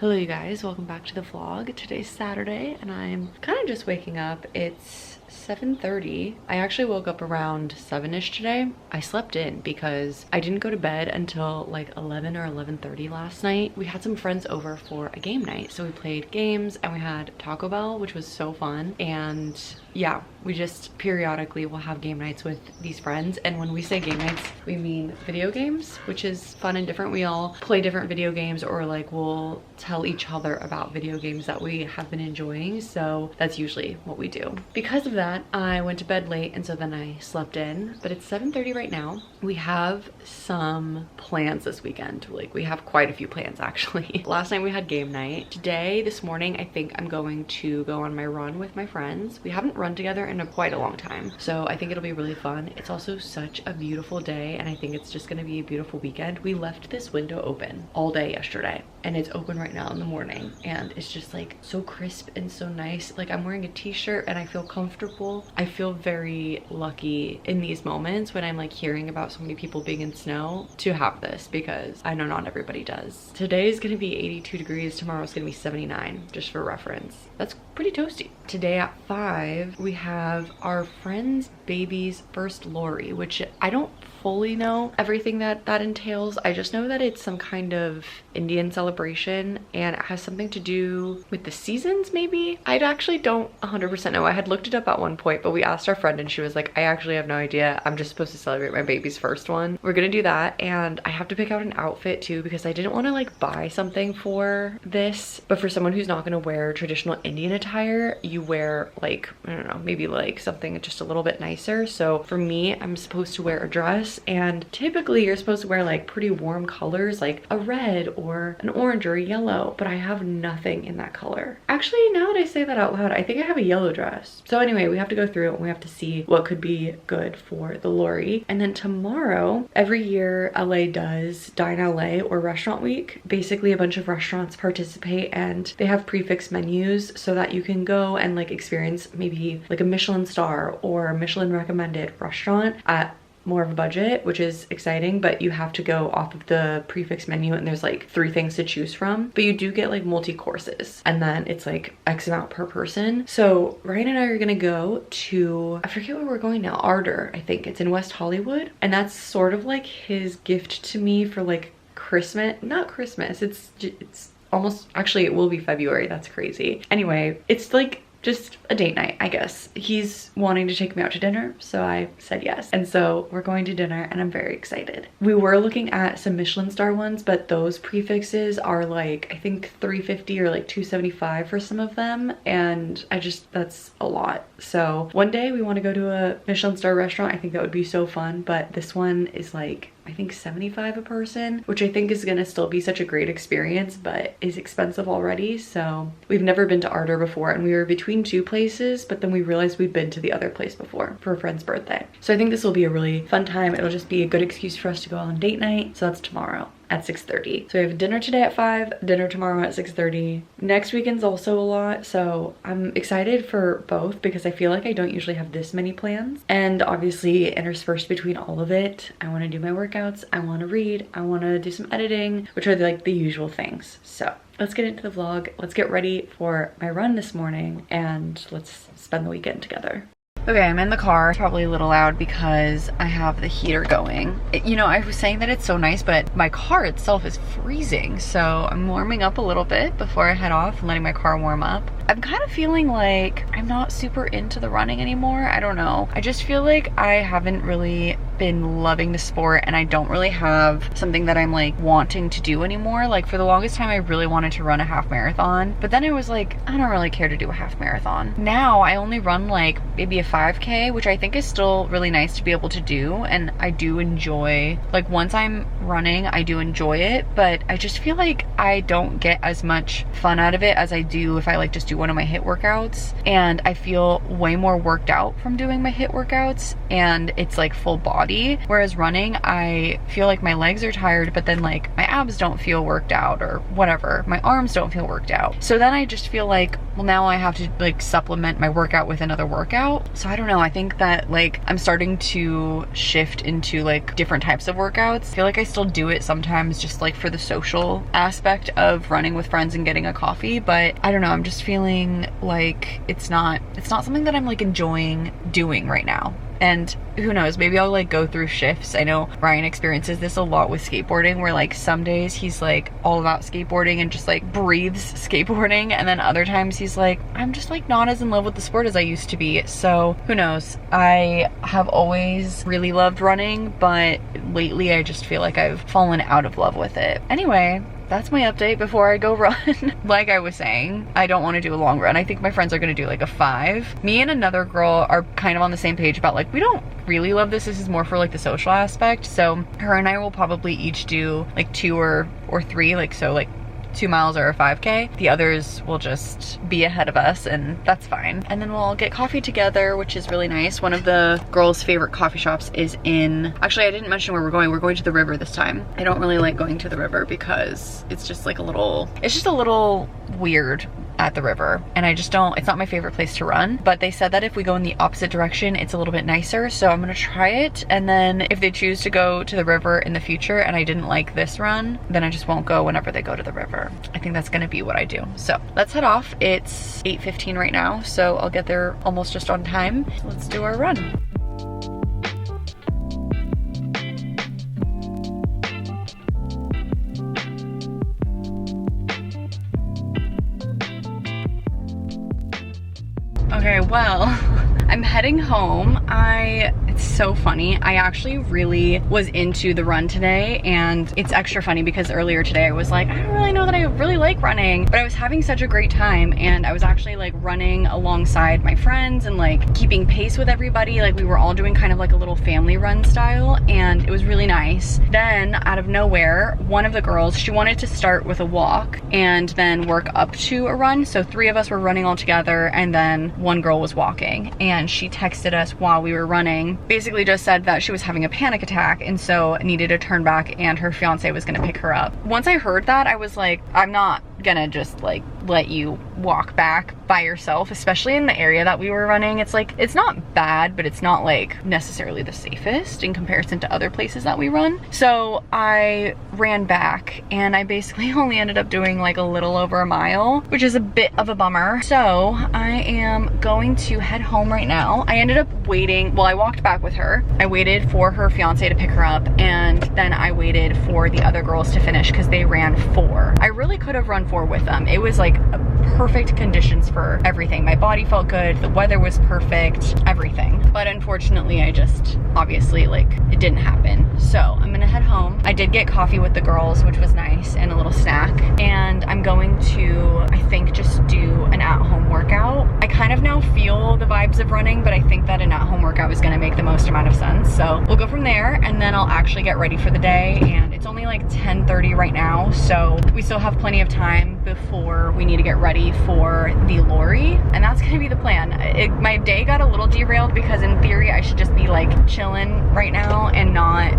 Hello you guys, welcome back to the vlog. Today's Saturday and I'm kind of just waking up. It's 7:30. I actually woke up around 7ish today. I slept in because I didn't go to bed until like 11 or 11:30 last night. We had some friends over for a game night, so we played games and we had Taco Bell, which was so fun. And yeah, we just periodically will have game nights with these friends, and when we say game nights we mean video games, which is fun and different. We all play different video games, or like we'll tell each other about video games that we have been enjoying, so that's usually what we do. Because of that, I went to bed late and so then I slept in, but it's 7:30 right now. We have some plans this weekend. Like, we have quite a few plans actually. Last night we had game night. Today, this morning, I think I'm going to go on my run with my friends. We haven't run together in quite a long time, so I think it'll be really fun. It's also such a beautiful day and I think it's just gonna be a beautiful weekend. We left this window open all day yesterday and it's open right now in the morning, and it's just like so crisp and so nice. Like, I'm wearing a t-shirt and I feel comfortable. I feel very lucky in these moments when I'm like hearing about so many people being in snow to have this, because I know not everybody does. Today is gonna be 82 degrees, tomorrow's gonna be 79, just for reference. That's pretty toasty. Today at 5 we have our friend's baby's first Lohri, which I don't fully know everything that entails. I just know that it's some kind of Indian celebration and it has something to do with the seasons, maybe? I actually don't 100% know. I had looked it up at one point, but we asked our friend and she was like, I actually have no idea. I'm just supposed to celebrate my baby's first one. We're gonna do that, and I have to pick out an outfit too, because I didn't want to like buy something for this, but for someone who's not gonna wear traditional Indian attire, you wear like, I don't know, maybe like something just a little bit nicer. So for me, I'm supposed to wear a dress, and typically you're supposed to wear like pretty warm colors, like a red or an orange or a yellow, but I have nothing in that color. Actually, now that I say that out loud, I think I have a yellow dress. So anyway, we have to go through it and we have to see what could be good for the Lohri. And then tomorrow, every year LA does Dine LA, or Restaurant Week. Basically a bunch of restaurants participate and they have prefix menus so that you can go and like experience maybe like a Michelin star or Michelin recommended restaurant at more of a budget, which is exciting, but you have to go off of the prefix menu and there's like 3 things to choose from, but you do get like multi-courses and then it's like X amount per person. So Ryan and I are gonna go to, I forget where we're going now, Ardor, I think it's in West Hollywood, and that's sort of like his gift to me for like Christmas. Not Christmas, it's almost, actually it will be February, that's crazy. Anyway, it's like just a date night, I guess. He's wanting to take me out to dinner, so I said yes. And so we're going to dinner and I'm very excited. We were looking at some Michelin star ones, but those prefixes are like, I think $350 or like $275 for some of them. And that's a lot. So one day we want to go to a Michelin star restaurant. I think that would be so fun, but this one is like, I think $75 a person, which I think is gonna still be such a great experience, but is expensive already. So we've never been to Ardor before, and we were between 2 places, but then we realized we'd been to the other place before for a friend's birthday. So I think this will be a really fun time. It'll just be a good excuse for us to go on date night. So that's tomorrow at 6:30. So we have dinner today at 5, dinner tomorrow at 6:30. Next weekend's also a lot, so I'm excited for both because I feel like I don't usually have this many plans. And obviously interspersed between all of it, I want to do my workouts, I want to read, I want to do some editing, which are like the usual things. So let's get into the vlog. Let's get ready for my run this morning and let's spend the weekend together. Okay, I'm in the car. It's probably a little loud because I have the heater going. You know, I was saying that it's so nice, but my car itself is freezing. So I'm warming up a little bit before I head off and letting my car warm up. I'm kind of feeling like I'm not super into the running anymore. I don't know. I just feel like I haven't really been loving the sport and I don't really have something that I'm like wanting to do anymore. Like, for the longest time I really wanted to run a half marathon, but then I was like, I don't really care to do a half marathon. Now I only run like maybe a 5K, which I think is still really nice to be able to do, and I do enjoy, like, once I'm running I do enjoy it, but I just feel like I don't get as much fun out of it as I do if I like just do one of my HIIT workouts, and I feel way more worked out from doing my HIIT workouts, and it's like full body, whereas running I feel like my legs are tired, but then like my abs don't feel worked out or whatever, my arms don't feel worked out. So then I just feel like well, now I have to like supplement my workout with another workout. So I don't know, I think that like I'm starting to shift into like different types of workouts. I feel like I still do it sometimes just like for the social aspect of running with friends and getting a coffee, but I don't know, I'm just feeling like it's not something that I'm like enjoying doing right now. And who knows, maybe I'll like go through shifts. I know Ryan experiences this a lot with skateboarding, where like some days he's like all about skateboarding and just like breathes skateboarding, and then other times he's like, I'm just like not as in love with the sport as I used to be. So who knows. I have always really loved running, but lately I just feel like I've fallen out of love with it. Anyway, that's my update before I go run. Like I was saying, I don't want to do a long run. I think my friends are going to do like a 5. Me and another girl are kind of on the same page about like, we don't really love this. This is more for like the social aspect. So her and I will probably each do like 2 or 3, like, so like 2 miles or a 5K. The others will just be ahead of us, and that's fine. And then we'll all get coffee together, which is really nice. One of the girls' favorite coffee shops is in, actually I didn't mention where we're going. We're going to the river this time. I don't really like going to the river because it's just like it's just a little weird at the river, and I just don't, it's not my favorite place to run. But they said that if we go in the opposite direction, it's a little bit nicer, so I'm gonna try it. And then if they choose to go to the river in the future and I didn't like this run, then I just won't go whenever they go to the river. I think that's gonna be what I do. So let's head off. It's 8:15 right now, so I'll get there almost just on time. So let's do our run. Okay, well, I'm heading home. It's so funny. I actually really was into the run today, and it's extra funny because earlier today I was like, I don't really know that I really like running, but I was having such a great time, and I was actually like running alongside my friends and like keeping pace with everybody. Like we were all doing kind of like a little family run style, and it was really nice. Then out of nowhere, one of the girls, she wanted to start with a walk and then work up to a run. So 3 of us were running all together, and then one girl was walking, and she texted us while we were running, basically just said that she was having a panic attack and so needed to turn back, and her fiance was gonna pick her up. Once I heard that, I was like, I'm not gonna just like let you walk back by yourself, especially in the area that we were running. It's like, it's not bad, but it's not like necessarily the safest in comparison to other places that we run. So I ran back, and I basically only ended up doing like a little over a mile, which is a bit of a bummer. So I am going to head home right now. I ended up waiting, well, I walked back with her. I waited for her fiance to pick her up, and then I waited for the other girls to finish because they ran 4. I really could have run 4 with them. It was like a perfect conditions for everything. My body felt good, the weather was perfect, everything. But unfortunately, I just, obviously, like, it didn't happen. So I'm gonna head home. I did get coffee with the girls, which was nice, and a little snack. And I'm going to, I think, just do an at-home workout. I kind of now feel the vibes of running, but I think that an at-home workout is gonna make the most amount of sense. So we'll go from there, and then I'll actually get ready for the day. And it's only like 10:30 right now, so we still have plenty of time before we need to get ready for the Lohri, and that's gonna be the plan. My day got a little derailed because in theory I should just be like chilling right now and not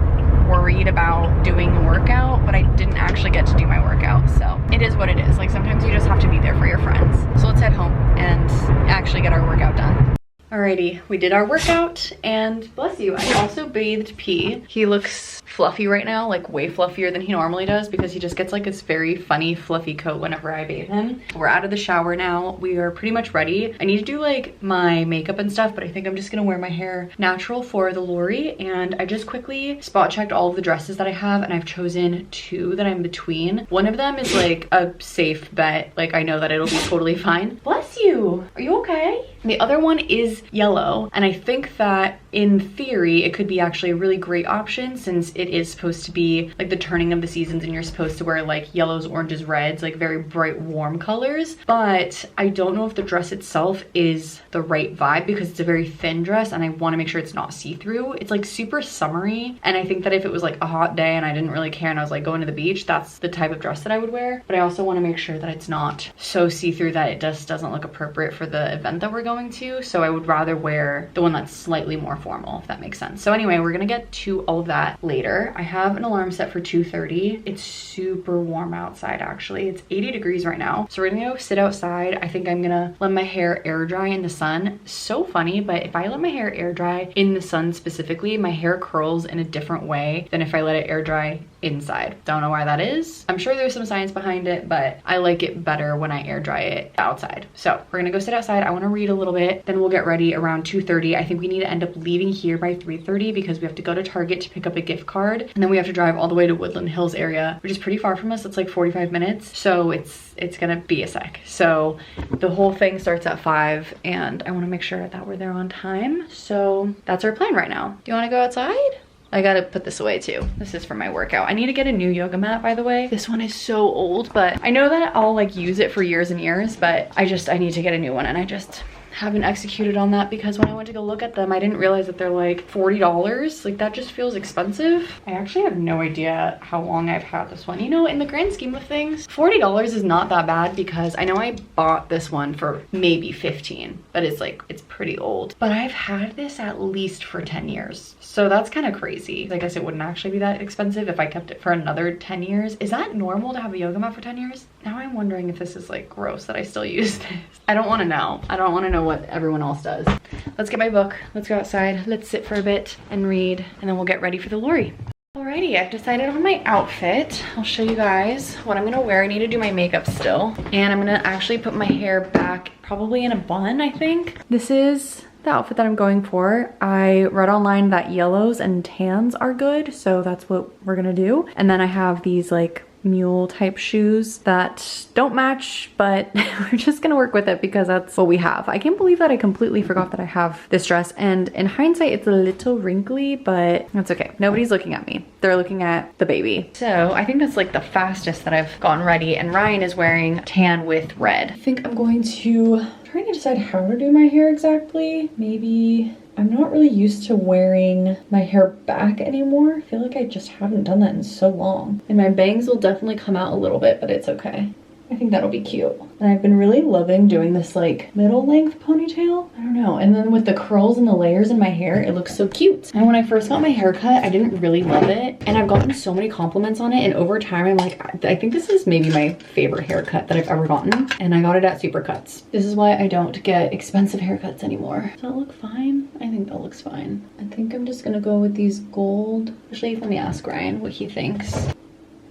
worried about doing the workout, but I didn't actually get to do my workout, so it is what it is. Like sometimes you just have to be there for your friends. So let's head home and actually get our workout done. Alrighty, we did our workout, and bless you, I also bathed P. He looks fluffy right now, like way fluffier than he normally does, because he just gets like this very funny fluffy coat whenever I bathe him. We're out of the shower now. We are pretty much ready. I need to do like my makeup and stuff, but I think I'm just gonna wear my hair natural for the Lohri. And I just quickly spot checked all of the dresses that I have, and I've chosen 2 that I'm between. One of them is like a safe bet, like I know that it'll be totally fine. Bless you, are you okay? The other one is yellow, and I think that in theory it could be actually a really great option, since it is supposed to be like the turning of the seasons and you're supposed to wear like yellows, oranges, reds, like very bright warm colors. But I don't know if the dress itself is the right vibe because it's a very thin dress, and I want to make sure it's not see-through. It's like super summery, and I think that if it was like a hot day and I didn't really care and I was like going to the beach, that's the type of dress that I would wear. But I also want to make sure that it's not so see-through that it just doesn't look appropriate for the event that we're going to. So I would rather wear the one that's slightly more formal, if that makes sense. So anyway, we're gonna get to all of that later. I have an alarm set for 2:30. It's super warm outside actually. It's 80 degrees right now. So we're gonna go sit outside. I think I'm gonna let my hair air dry in the sun. So funny, but if I let my hair air dry in the sun specifically, my hair curls in a different way than if I let it air dry inside. Don't know why that is. I'm sure there's some science behind it, but I like it better when I air dry it outside. So we're gonna go sit outside. I wanna read a little bit, then we'll get ready around 2:30. I think we need to end up leaving here by 3:30 because we have to go to Target to pick up a gift card, and then we have to drive all the way to Woodland Hills area, which is pretty far from us. It's like 45 minutes. So it's gonna be a sec. So the whole thing starts at 5 and I wanna make sure that we're there on time. So that's our plan right now. Do you wanna go outside? I gotta put this away too. This is for my workout. I need to get a new yoga mat, by the way. This one is so old, but I know that I'll like use it for years and years, but I need to get a new one, and I just haven't executed on that because when I went to go look at them, I didn't realize that they're like $40. Like that just feels expensive. I actually have no idea how long I've had this one. You know, in the grand scheme of things, $40 is not that bad because I know I bought this one for maybe 15, but it's pretty old. But I've had this at least for 10 years. So that's kind of crazy. I guess it wouldn't actually be that expensive if I kept it for another 10 years. Is that normal to have a yoga mat for 10 years? Now I'm wondering if this is like gross that I still use this. I don't want to know. I don't want to know what everyone else does. Let's get my book. Let's go outside. Let's sit for a bit and read, and then we'll get ready for the Lohri. Alrighty, I've decided on my outfit. I'll show you guys what I'm gonna wear. I need to do my makeup still, and I'm gonna actually put my hair back probably in a bun, I think. This is the outfit that I'm going for. I read online that yellows and tans are good, so that's what we're gonna do. And then I have these like mule type shoes that don't match, but we're just gonna work with it because that's what we have. I can't believe that I completely forgot that I have this dress, and in hindsight it's a little wrinkly, but that's okay. Nobody's looking at me. They're looking at the baby. So I think that's like the fastest that I've gotten ready, and Ryan is wearing tan with red. I think I'm going to trying to decide how to do my hair exactly. Maybe I'm not really used to wearing my hair back anymore. I feel like I just haven't done that in so long. And my bangs will definitely come out a little bit, but it's okay. I think that'll be cute. And I've been really loving doing this like middle length ponytail. I don't know. And then with the curls and the layers in my hair, it looks so cute. And when I first got my hair cut, I didn't really love it. And I've gotten so many compliments on it. And over time, I'm like, I think this is maybe my favorite haircut that I've ever gotten. And I got it at Supercuts. This is why I don't get expensive haircuts anymore. Does that look fine? I think that looks fine. I think I'm just gonna go with these gold. Actually, let me ask Ryan what he thinks.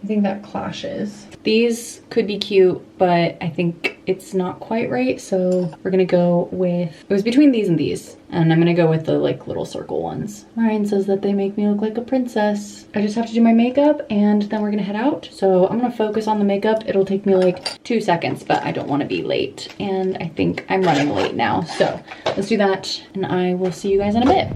I think that clashes. These could be cute, but I think it's not quite right. So we're gonna go with, it was between these and these. And I'm gonna go with the like little circle ones. Ryan says that they make me look like a princess. I just have to do my makeup and then we're gonna head out. So I'm gonna focus on the makeup. It'll take me like 2 seconds, but I don't wanna be late. And I think I'm running late now. So let's do that and I will see you guys in a bit.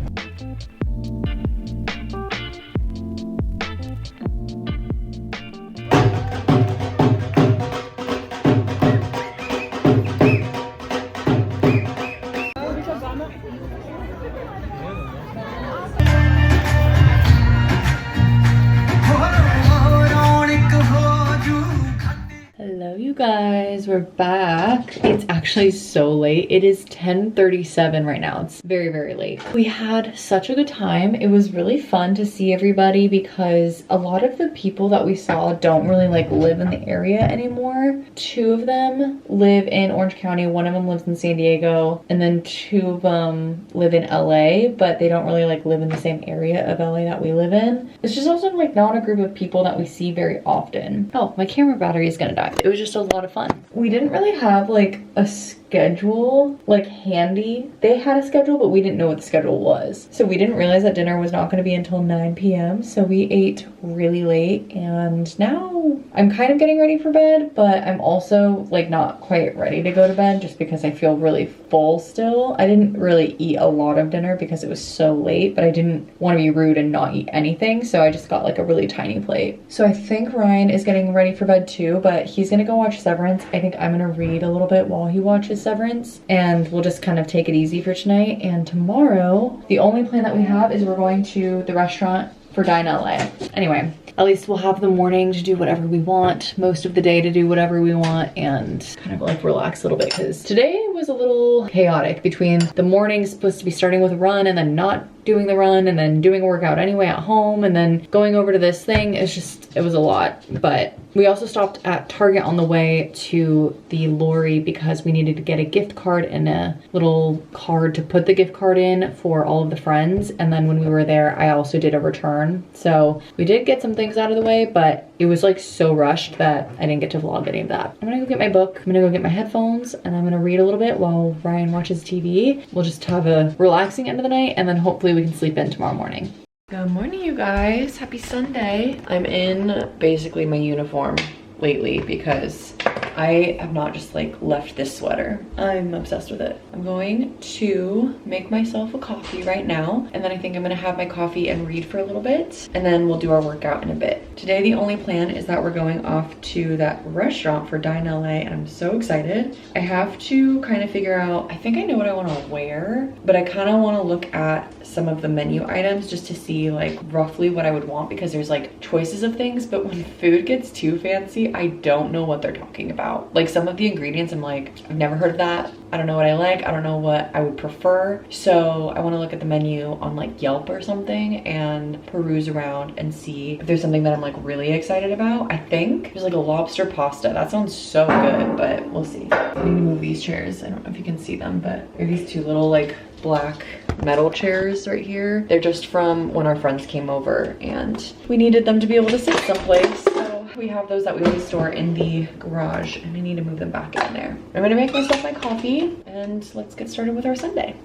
You guys, we're back. It's actually so late. It is 10:37 right now. It's very, very late. We had such a good time. It was really fun to see everybody because a lot of the people that we saw don't really like live in the area anymore. 2 of them live in Orange County. 1 of them lives in San Diego, and then 2 of them live in LA, but they don't really like live in the same area of LA that we live in. It's just also like not a group of people that we see very often. Oh, my camera battery is gonna die. It was just a lot of fun. We didn't really have like a schedule like handy. They had a schedule, but we didn't know what the schedule was. So we didn't realize that dinner was not going to be until 9 p.m. So we ate really late, and now I'm kind of getting ready for bed, but I'm also like not quite ready to go to bed just because I feel really full still. I didn't really eat a lot of dinner because it was so late, but I didn't want to be rude and not eat anything. So I just got like a really tiny plate. So I think Ryan is getting ready for bed too, but he's going to go watch Severance. I think I'm going to read a little bit while he watches Severance, and we'll just kind of take it easy for tonight. And tomorrow, the only plan that we have is we're going to the restaurant for Dine LA. Anyway, at least we'll have the morning to do whatever we want, most of the day to do whatever we want, and kind of like relax a little bit because today was a little chaotic between the morning supposed to be starting with a run and then not doing the run and then doing a workout anyway at home and then going over to this thing. It was a lot. But we also stopped at Target on the way to the Lohri because we needed to get a gift card and a little card to put the gift card in for all of the friends. And then when we were there, I also did a return. So we did get some things out of the way, but it was like so rushed that I didn't get to vlog any of that. I'm gonna go get my book, I'm gonna go get my headphones, and I'm gonna read a little bit while Ryan watches TV. We'll just have a relaxing end of the night, and then hopefully we can sleep in tomorrow morning. Good morning, you guys. Happy Sunday. I'm in basically my uniform lately because I have not just like left this sweater. I'm obsessed with it. I'm going to make myself a coffee right now, and then I think I'm gonna have my coffee and read for a little bit, and then we'll do our workout in a bit. Today the only plan is that we're going off to that restaurant for Dine LA, and I'm so excited. I have to kind of figure out, I think I know what I want to wear, but I kind of want to look at some of the menu items just to see like roughly what I would want, because there's like choices of things, but when food gets too fancy, I don't know what they're talking about. Like some of the ingredients, I'm like, I've never heard of that. I don't know what I like. I don't know what I would prefer. So I want to look at the menu on like Yelp or something and peruse around and see if there's something that I'm like really excited about. I think there's like a lobster pasta. That sounds so good, but we'll see. I need to move these chairs. I don't know if you can see them, but there are these two little like black metal chairs right here. They're just from when our friends came over and we needed them to be able to sit someplace. So we have those that we always store in the garage, and I need to move them back in there. I'm gonna make myself my coffee and let's get started with our Sunday.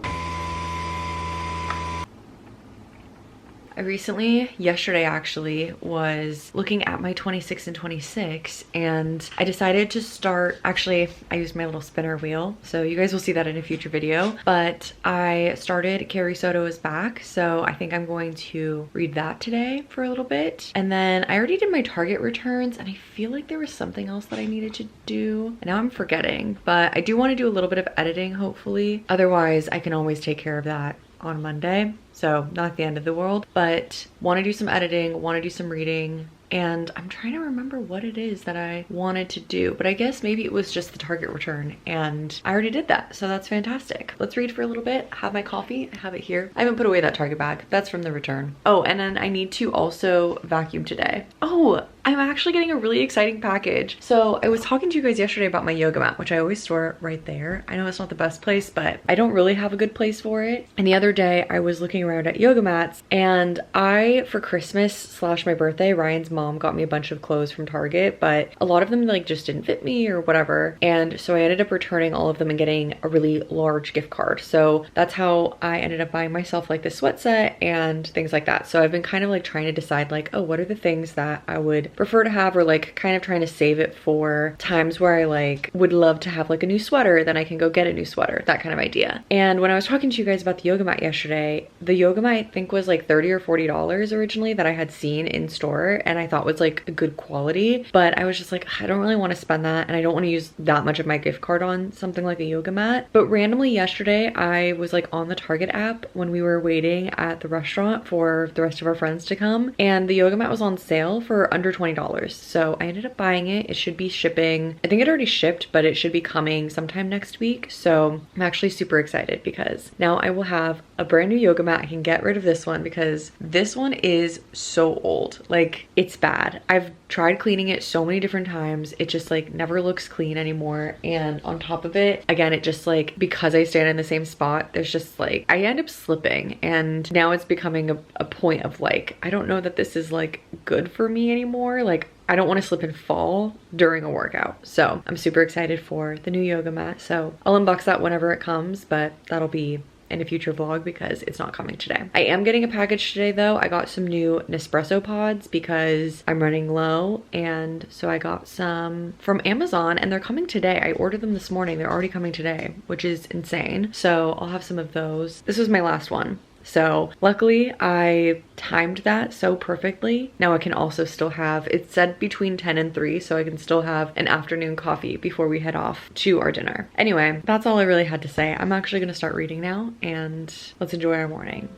I recently, yesterday actually, was looking at my 26 and 26, and I decided to start, actually I used my little spinner wheel, so you guys will see that in a future video, but I started Carrie Soto is Back, so I think I'm going to read that today for a little bit. And then I already did my Target returns, and I feel like there was something else that I needed to do, and now I'm forgetting, but I do want to do a little bit of editing hopefully. Otherwise I can always take care of that on Monday, so not the end of the world, but want to do some editing, want to do some reading, and I'm trying to remember what it is that I wanted to do, but I guess maybe it was just the Target return, and I already did that, so that's fantastic. Let's read for a little bit, have my coffee, I have it here. I haven't put away that Target bag, that's from the return. Oh, and then I need to also vacuum today. Oh, I'm actually getting a really exciting package. So I was talking to you guys yesterday about my yoga mat, which I always store right there. I know it's not the best place, but I don't really have a good place for it. And the other day I was looking around at yoga mats, and for Christmas / my birthday, Ryan's mom got me a bunch of clothes from Target, but a lot of them like just didn't fit me or whatever. And so I ended up returning all of them and getting a really large gift card. So that's how I ended up buying myself like the sweat set and things like that. So I've been kind of like trying to decide like, oh, what are the things that I would prefer to have, or like kind of trying to save it for times where I like would love to have like a new sweater, then I can go get a new sweater, that kind of idea. And when I was talking to you guys about the yoga mat yesterday, the yoga mat I think was like $30 or $40 originally that I had seen in store, and I thought was like a good quality, but I was just like, I don't really want to spend that, and I don't want to use that much of my gift card on something like a yoga mat. But randomly yesterday I was like on the Target app when we were waiting at the restaurant for the rest of our friends to come, and the yoga mat was on sale for under $20. So I ended up buying it. It should be shipping. I think it already shipped, but it should be coming sometime next week. So I'm actually super excited because now I will have a brand new yoga mat. I can get rid of this one because this one is so old. Like, it's bad. I've tried cleaning it so many different times. It just like never looks clean anymore. And on top of it, again, it just like, because I stand in the same spot, there's just like, I end up slipping, and now it's becoming a point of like, I don't know that this is like good for me anymore. Like, I don't want to slip and fall during a workout. So I'm super excited for the new yoga mat. So I'll unbox that whenever it comes, but that'll be in a future vlog because it's not coming today. I am getting a package today though. I got some new Nespresso pods because I'm running low, and so I got some from Amazon, and they're coming today. I ordered them this morning. They're already coming today, which is insane. So I'll have some of those. This was my last one. So luckily I timed that so perfectly. Now I can also still have, it said between 10 and 3, so I can still have an afternoon coffee before we head off to our dinner. Anyway, that's all I really had to say. I'm actually gonna start reading now, and let's enjoy our morning.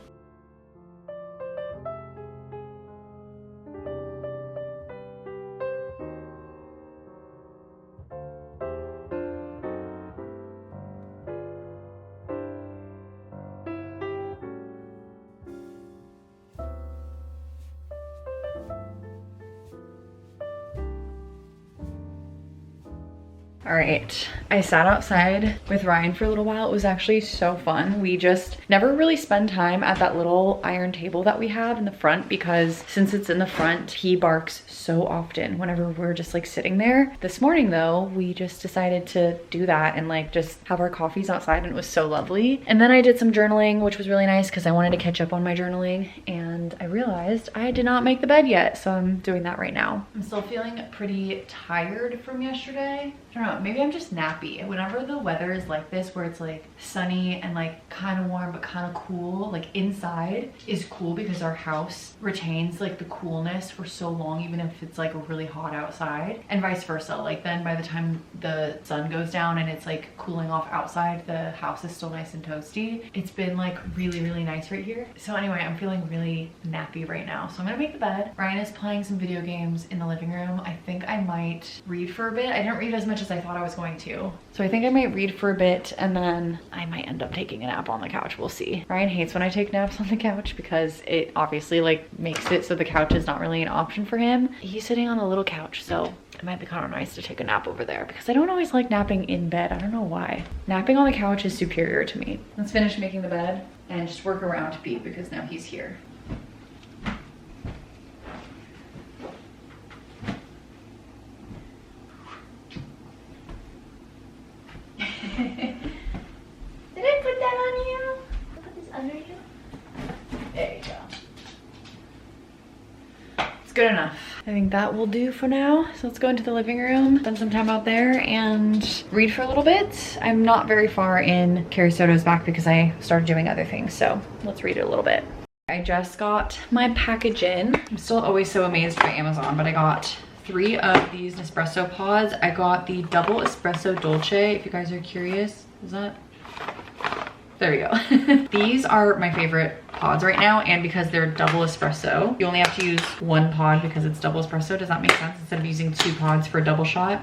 All right, I sat outside with Ryan for a little while. It was actually so fun. We just never really spend time at that little iron table that we have in the front because since it's in the front, he barks so often whenever we're just like sitting there. This morning though, we just decided to do that and like just have our coffees outside, and it was so lovely. And then I did some journaling, which was really nice because I wanted to catch up on my journaling, and I realized I did not make the bed yet, so I'm doing that right now. I'm still feeling pretty tired from yesterday. I don't know, maybe I'm just nappy. Whenever the weather is like this, where it's like sunny and like kind of warm but kind of cool, like inside is cool because our house retains like the coolness for so long, even if it's like really hot outside, and vice versa. Like then by the time the sun goes down and it's like cooling off outside, the house is still nice and toasty. It's been like really, really nice right here. So anyway, I'm feeling really nappy right now. So I'm gonna make the bed. Ryan is playing some video games in the living room. I think I might read for a bit. I didn't read as much as I thought I was going to. So I think I might read for a bit and then I might end up taking a nap on the couch. We'll see. Ryan hates when I take naps on the couch because it obviously like makes it so the couch is not really an option for him. He's sitting on a little couch, so it might be kind of nice to take a nap over there because I don't always like napping in bed. I don't know why. Napping on the couch is superior to me. Let's finish making the bed and just work around Pete because now he's here. Did I put that on you? Put this under you? There you go. It's good enough. I think that will do for now. So let's go into the living room, spend some time out there and read for a little bit. I'm not very far in Carrie Soto's back because I started doing other things. So let's read it a little bit. I just got my package in. I'm still always so amazed by Amazon, but I got 3 of these Nespresso pods. I got the double espresso dolce, if you guys are curious. Is that? There we go. These are my favorite pods right now, and because they're double espresso, you only have to use 1 pod because it's double espresso. Does that make sense? Instead of using 2 pods for a double shot.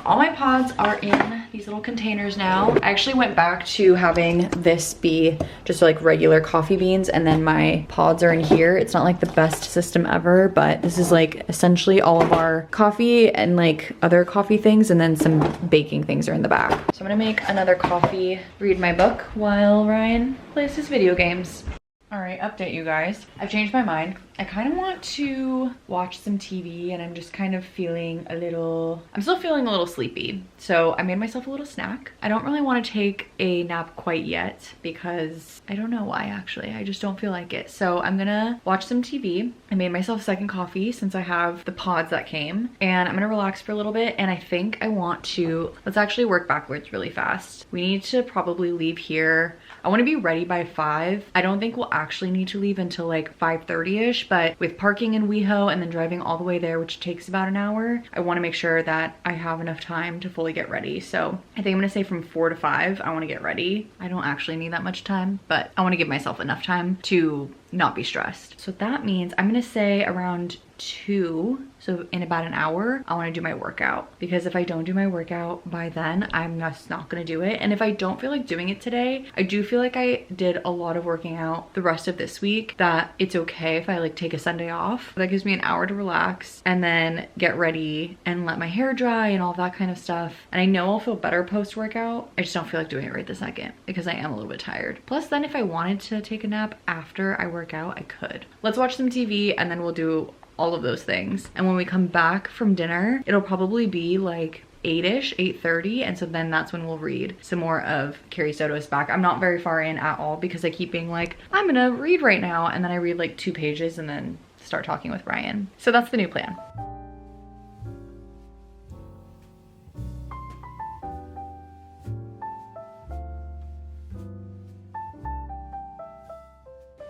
All my pods are in these little containers now. I actually went back to having this be just like regular coffee beans, and then my pods are in here. It's not like the best system ever, but this is like essentially all of our coffee and like other coffee things, and then some baking things are in the back. So I'm gonna make another coffee, read my book while Ryan plays his video games. All right, update you guys. I've changed my mind. I kind of want to watch some TV, and I'm just kind of feeling a little, I'm still feeling a little sleepy. So I made myself a little snack. I don't really want to take a nap quite yet because I don't know why actually. I just don't feel like it. So I'm gonna watch some TV. I made myself a second coffee since I have the pods that came, and I'm gonna relax for a little bit. And I think I want to, let's actually work backwards really fast. We need to probably leave here. I want to be ready by 5. I don't think we'll actually need to leave until like 5:30ish, but with parking in WeHo and then driving all the way there, which takes about an hour, I want to make sure that I have enough time to fully get ready. So I think I'm gonna say from 4 to 5, I want to get ready. I don't actually need that much time, but I want to give myself enough time to not be stressed. So that means I'm gonna say around 2, so in about an hour, I want to do my workout, because if I don't do my workout by then, I'm just not gonna do it. And if I don't feel like doing it today, I do feel like I did a lot of working out the rest of this week, that it's okay if I like take a Sunday off. That gives me an hour to relax and then get ready and let my hair dry and all that kind of stuff. And I know I'll feel better post-workout. I just don't feel like doing it right this second because I am a little bit tired. Plus then if I wanted to take a nap after I work out, I could. Let's watch some TV and then we'll do all of those things. And when we come back from dinner, it'll probably be like 8ish, 8:30, and so then that's when we'll read some more of Carrie Soto's back. I'm not very far in at all because I keep being like, I'm gonna read right now, and then I read like 2 pages and then start talking with Ryan. So that's the new plan.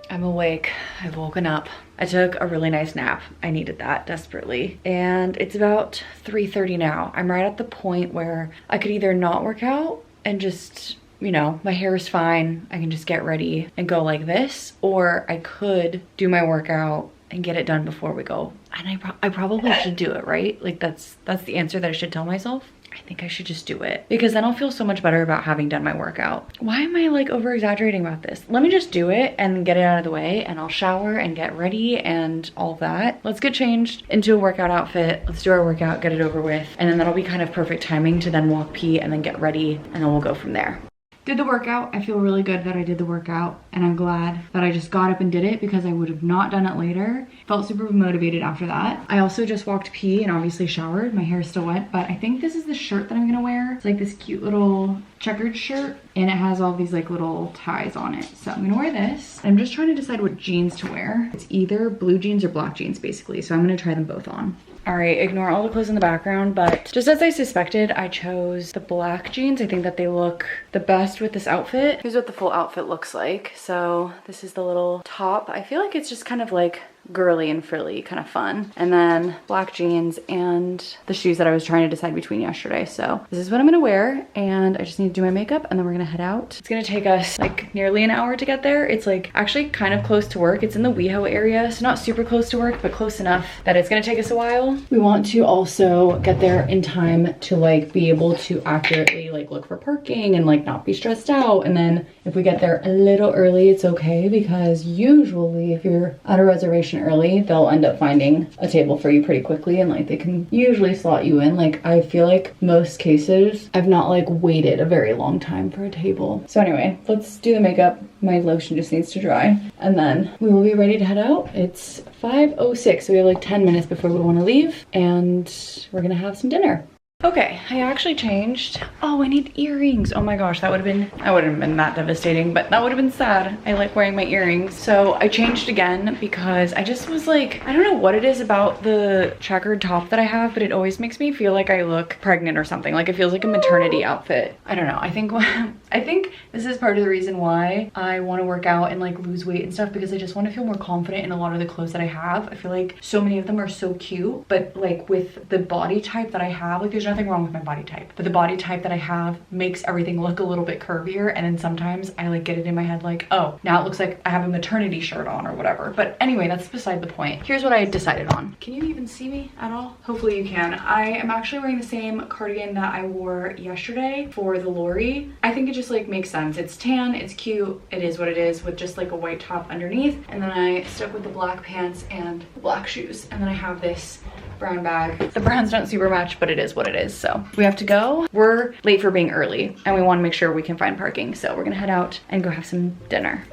I'm awake. I've woken up. I took a really nice nap. I needed that desperately. And it's about 3:30 now. I'm right at the point where I could either not work out and just, you know, my hair is fine, I can just get ready and go like this, or I could do my workout and get it done before we go. And I probably should do it, right? Like that's the answer that I should tell myself. I think I should just do it because then I'll feel so much better about having done my workout. Why am I like over exaggerating about this? Let me just do it and get it out of the way, and I'll shower and get ready and all that. Let's get changed into a workout outfit. Let's do our workout, get it over with. And then that'll be kind of perfect timing to then walk, pee, and then get ready, and then we'll go from there. Did the workout. I feel really good that I did the workout, and I'm glad that I just got up and did it because I would have not done it later. Felt super motivated after that. I also just walked pee and obviously showered. My hair is still wet, but I think this is the shirt that I'm gonna wear. It's like this cute little checkered shirt, and it has all these like little ties on it. So I'm gonna wear this. I'm just trying to decide what jeans to wear. It's either blue jeans or black jeans basically, so I'm gonna try them both on. All right, ignore all the clothes in the background, but just as I suspected, I chose the black jeans. I think that they look the best with this outfit. Here's what the full outfit looks like. So this is the little top. I feel like it's just kind of like girly and frilly, kind of fun. And then black jeans and the shoes that I was trying to decide between yesterday. So this is what I'm gonna wear, and I just need to do my makeup, and then we're gonna head out. It's gonna take us like nearly an hour to get there. It's like actually kind of close to work. It's in the WeHo area, so not super close to work, but close enough that it's gonna take us a while. We want to also get there in time to like be able to accurately like look for parking and like not be stressed out. And then if we get there a little early, it's okay, because usually if you're at a reservation early, they'll end up finding a table for you pretty quickly, and like they can usually slot you in. Like I feel like most cases I've not like waited a very long time for a table. So anyway, let's do the makeup. My lotion just needs to dry, and then we will be ready to head out. It's 5:06, so we have like 10 minutes before we want to leave, and we're gonna have some dinner. Okay, I actually changed. Oh, I need earrings. Oh my gosh, that wouldn't have been that devastating, but that would have been sad. I like wearing my earrings. So I changed again because I just was like, I don't know what it is about the checkered top that I have, but it always makes me feel like I look pregnant or something. Like it feels like a maternity outfit. I don't know. I think this is part of the reason why I want to work out and like lose weight and stuff, because I just want to feel more confident in a lot of the clothes that I have. I feel like so many of them are so cute, but like with the body type that I have, like there's nothing wrong with my body type, but the body type that I have makes everything look a little bit curvier, and then sometimes I like get it in my head like, oh, now it looks like I have a maternity shirt on or whatever. But anyway, that's beside the point. Here's what I decided on. Can you even see me at all? Hopefully you can. I am actually wearing the same cardigan that I wore yesterday for the Lohri. I think it just like makes sense. It's tan, it's cute, it is what it is, with just like a white top underneath, and then I stuck with the black pants and the black shoes, and then I have this brown bag. The browns don't super match, but it is what it is. So we have to go. We're late for being early, and we want to make sure we can find parking, so we're gonna head out and go have some dinner.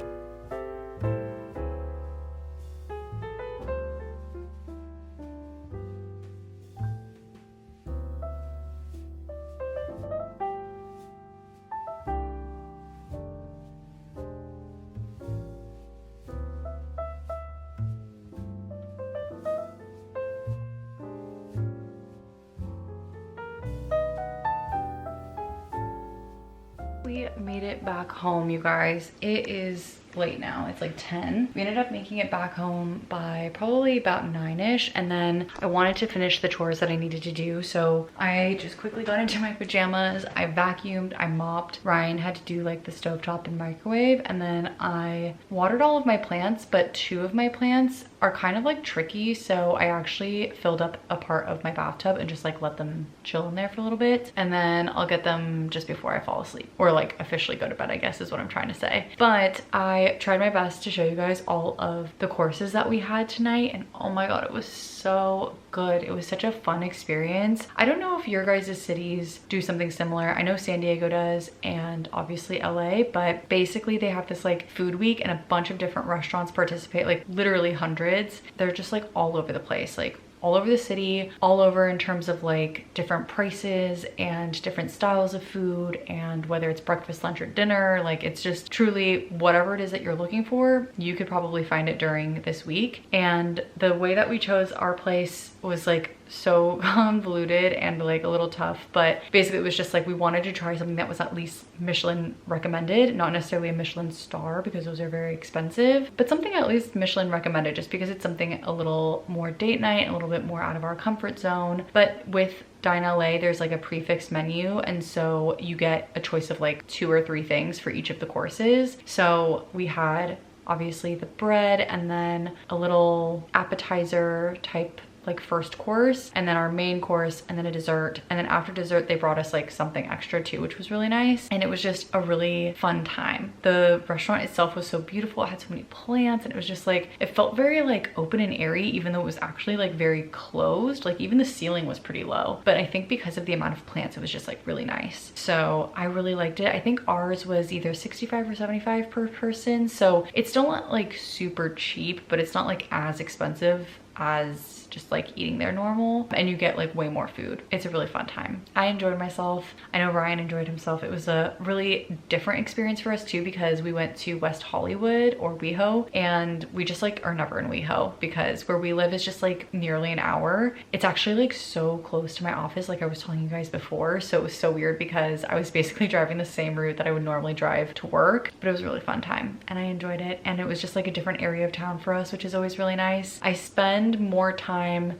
We made it back home, you guys. It is late now. It's like 10. We ended up making it back home by probably about 9ish, and then I wanted to finish the chores that I needed to do, so I just quickly got into my pajamas. I vacuumed, I mopped. Ryan had to do like the stovetop and microwave, and then I watered all of my plants, but 2 of my plants are kind of like tricky, so I actually filled up a part of my bathtub and just like let them chill in there for a little bit, and then I'll get them just before I fall asleep, or like officially go to bed, I guess is what I'm trying to say. But I tried my best to show you guys all of the courses that we had tonight, and oh my god, it was so good. It was such a fun experience. I don't know if your guys' cities do something similar. I know San Diego does, and obviously LA, but basically they have this like food week, and a bunch of different restaurants participate, like literally hundreds. They're just like all over the place, like all over the city, all over in terms of like different prices and different styles of food, and whether it's breakfast, lunch, or dinner, like it's just truly whatever it is that you're looking for, you could probably find it during this week. And the way that we chose our place was like so convoluted and like a little tough, but basically it was just like we wanted to try something that was at least Michelin recommended, not necessarily a Michelin star because those are very expensive, but something at least Michelin recommended, just because it's something a little more date night, a little bit more out of our comfort zone. But with Dine LA, there's like a prefix menu, and so you get a choice of like 2 or 3 things for each of the courses. So we had obviously the bread, and then a little appetizer type like first course, and then our main course, and then a dessert. And then after dessert they brought us like something extra too, which was really nice, and it was just a really fun time. The restaurant itself was so beautiful. It had so many plants, and it was just like, it felt very like open and airy, even though it was actually like very closed. Like even the ceiling was pretty low, but I think because of the amount of plants it was just like really nice. So I really liked it. I think ours was either 65 or 75 per person, so it's still not like super cheap, but it's not like as expensive as just like eating there normal, and you get like way more food. It's a really fun time. I enjoyed myself. I know Ryan enjoyed himself. It was a really different experience for us too, because we went to West Hollywood or WeHo, and we just like are never in WeHo because where we live is just like nearly an hour. It's actually like so close to my office, like I was telling you guys before, so it was so weird because I was basically driving the same route that I would normally drive to work, but it was a really fun time and I enjoyed it, and it was just like a different area of town for us, which is always really nice. I spend more time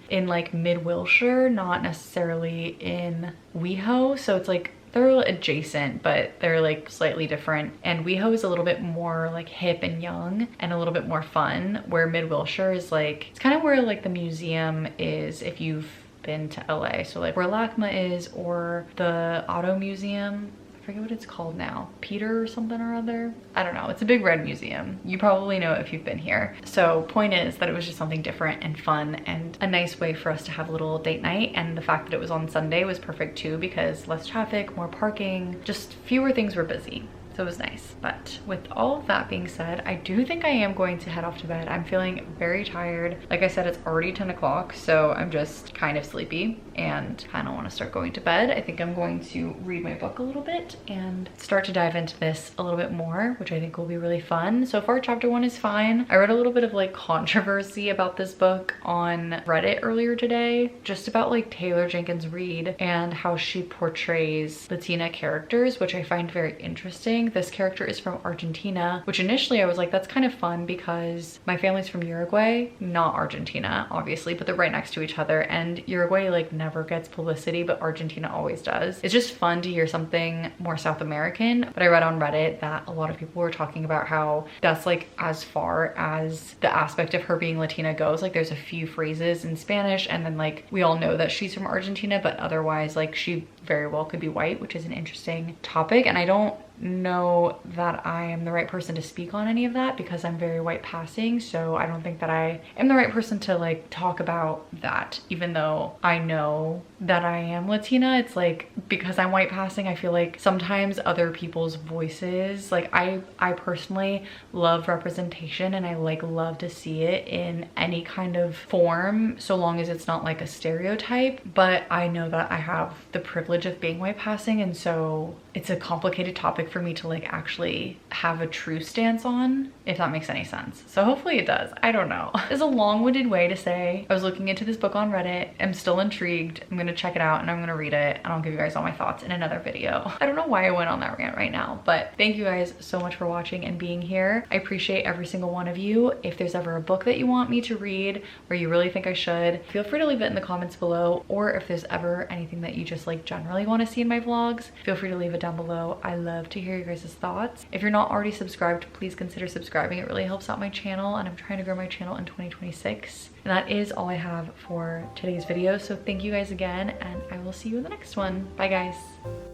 in like mid Wilshire, not necessarily in WeHo, so it's like they're adjacent, but they're like slightly different. And WeHo is a little bit more like hip and young and a little bit more fun, where mid Wilshire is like, it's kind of where like the museum is if you've been to LA. So like where LACMA is, or the auto museum, I forget what it's called now, Peter or something or other, I don't know. It's a big red museum. You probably know if you've been here. So point is that it was just something different and fun and a nice way for us to have a little date night, and the fact that it was on Sunday was perfect too, because less traffic, more parking, just fewer things were busy. So it was nice. But with all of that being said, I do think I am going to head off to bed. I'm feeling very tired. Like I said, it's already 10 o'clock, so I'm just kind of sleepy and kind of want to start going to bed. I think I'm going to read my book a little bit and start to dive into this a little bit more, which I think will be really fun. So far, chapter 1 is fine. I read a little bit of like controversy about this book on Reddit earlier today, just about like Taylor Jenkins Reid and how she portrays Latina characters, which I find very interesting. This character is from Argentina, which initially I was like, that's kind of fun because my family's from Uruguay, not Argentina, obviously, but they're right next to each other, and Uruguay like never gets publicity, but Argentina always does. It's just fun to hear something more South American. But I read on Reddit that a lot of people were talking about how that's like as far as the aspect of her being Latina goes. Like there's a few phrases in Spanish, and then like we all know that she's from Argentina, but otherwise like she very well could be white, which is an interesting topic. And I don't know that I am the right person to speak on any of that because I'm very white passing, so I don't think that I am the right person to like talk about that, even though I know that I am Latina. It's like, because I'm white passing, I feel like sometimes other people's voices, like I personally love representation, and I like love to see it in any kind of form, so long as it's not like a stereotype. But I know that I have the privilege of being white passing, and so it's a complicated topic for me to like actually have a true stance on, if that makes any sense. So hopefully it does. I don't know. It's a long-winded way to say I was looking into this book on Reddit. I'm still intrigued. I'm gonna check it out and I'm gonna read it, and I'll give you guys all my thoughts in another video. I don't know why I went on that rant right now, but thank you guys so much for watching and being here. I appreciate every single one of you. If there's ever a book that you want me to read or you really think I should, feel free to leave it in the comments below. Or if there's ever anything that you just like generally want to see in my vlogs, feel free to leave it down below. I love to hear your guys' thoughts. If you're not already subscribed, please consider subscribing. It really helps out my channel, and I'm trying to grow my channel in 2026. And that is all I have for today's video. So thank you guys again, and I will see you in the next one. Bye guys.